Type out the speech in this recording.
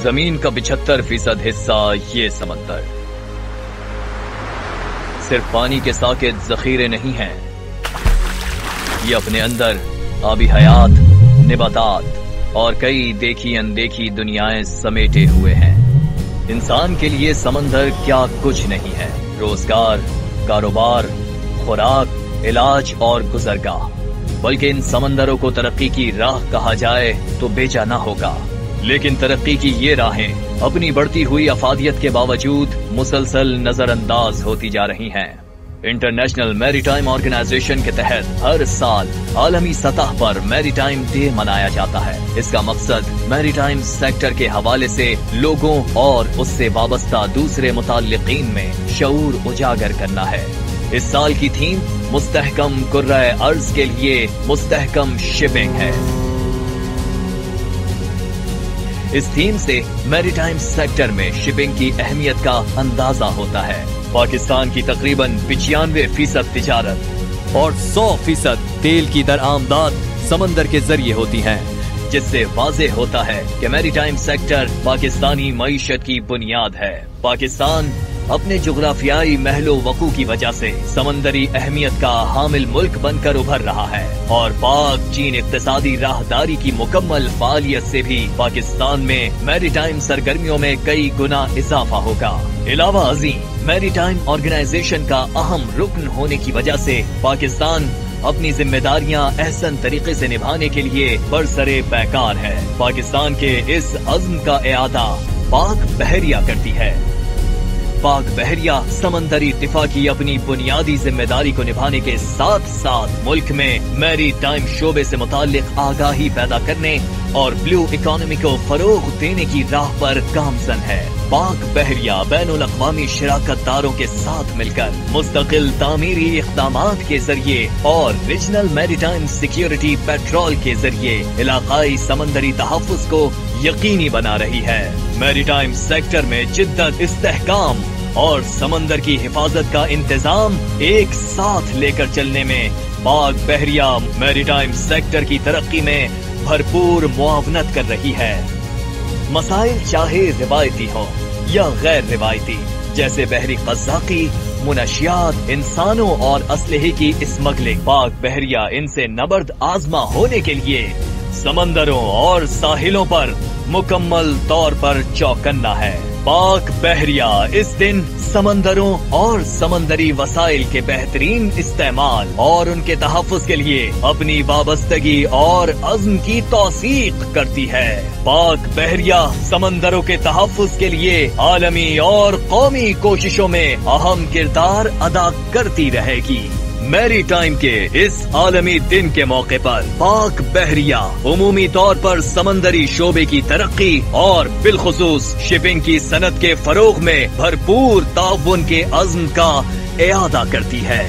जमीन का 75% हिस्सा ये समंदर। सिर्फ पानी के साकित जखीरे नहीं हैं, ये अपने अंदर आबी हयात, निबातात और कई देखी अनदेखी दुनियाएं समेटे हुए हैं। इंसान के लिए समंदर क्या कुछ नहीं है। रोजगार, कारोबार, खुराक, इलाज और गुजरगाह, बल्कि इन समंदरों को तरक्की की राह कहा जाए तो बेजा ना होगा। लेकिन तरक्की की ये राहें अपनी बढ़ती हुई अफादियत के बावजूद मुसलसल नजरअंदाज होती जा रही हैं। इंटरनेशनल मैरीटाइम ऑर्गेनाइजेशन के तहत हर साल आलमी सतह पर मैरीटाइम डे मनाया जाता है। इसका मकसद मैरीटाइम सेक्टर के हवाले से लोगों और उससे वाबस्ता दूसरे मुताल्लिकीन में शऊर उजागर करना है। इस साल की थीम मुस्तहकम कुर्राए अर्ज के लिए मुस्तहकम शिपिंग है। इस थीम से मैरीटाइम सेक्टर में शिपिंग की अहमियत का अंदाजा होता है। पाकिस्तान की तकरीबन 95% तिजारत और 100% तेल की दरआमदाद समंदर के जरिए होती है, जिससे वाज़ेह होता है कि मैरीटाइम सेक्टर पाकिस्तानी मईशत की बुनियाद है। पाकिस्तान अपने जुग्राफियाई महलो वकू की वजह से समंदरी अहमियत का हामिल मुल्क बनकर उभर रहा है और पाक चीन इक्तिसादी राहदारी की मुकम्मल फालियत से भी पाकिस्तान में मैरीटाइम सरगर्मियों में कई गुना इजाफा होगा। इलावा अजीम मैरीटाइम ऑर्गेनाइजेशन का अहम रुकन होने की वजह से पाकिस्तान अपनी जिम्मेदारियां अहसन तरीके से निभाने के लिए बरसरे पैकार है। पाकिस्तान के इस अज़्म का इआदा पाक बहरिया करती है। पाक बहरिया समंदरी दिफा की अपनी बुनियादी जिम्मेदारी को निभाने के साथ साथ मुल्क में मैरी टाइम शोबे से मुताल्लिक आगाही पैदा करने और ब्लू इकोनॉमी को फरोग देने की राह पर गामजन है। पाक बहरिया बैनुल अक़वामी शराकतदारों के साथ मिलकर मुस्तकिल तामीरी इक़दामात के जरिए और रीजनल मैरीटाइम सिक्योरिटी पेट्रोल के जरिए इलाकाई समंदरी तहफ़्फ़ुज़ को यकीनी बना रही है। मैरीटाइम सेक्टर में जिद्दत, इस्तेहकाम और समंदर की हिफाजत का इंतजाम एक साथ लेकर चलने में पाक बहरिया मैरीटाइम सेक्टर की तरक्की में भरपूर मुआवनत कर रही है। मसाइल चाहे रिवायती हो या गैर रिवायती, जैसे बहरी क़ज़्ज़ाक़ी, मुनशियात, इंसानों और असलहे की स्मगलिंग, पाक बहरिया इनसे नबर्द आजमा होने के लिए समंदरों और साहिलों पर मुकम्मल तौर पर चौकन्ना है। पाक बहरिया इस दिन समंदरों और समंदरी वसाइल के बेहतरीन इस्तेमाल और उनके तहफ़्फ़ुज़ के लिए अपनी वाबस्तगी और अज़्म की तौसीक़ करती है। पाक बहरिया समंदरों के तहफ़्फ़ुज़ के लिए आलमी और कौमी कोशिशों में अहम किरदार अदा करती रहेगी। मैरीटाइम के इस आलमी दिन के मौके पर पाक बहरिया उमूमी तौर पर समंदरी शोबे की तरक्की और बिलखुसूस शिपिंग की सनत के फरोग में भरपूर ताउन के अज़्म का इआदा करती है।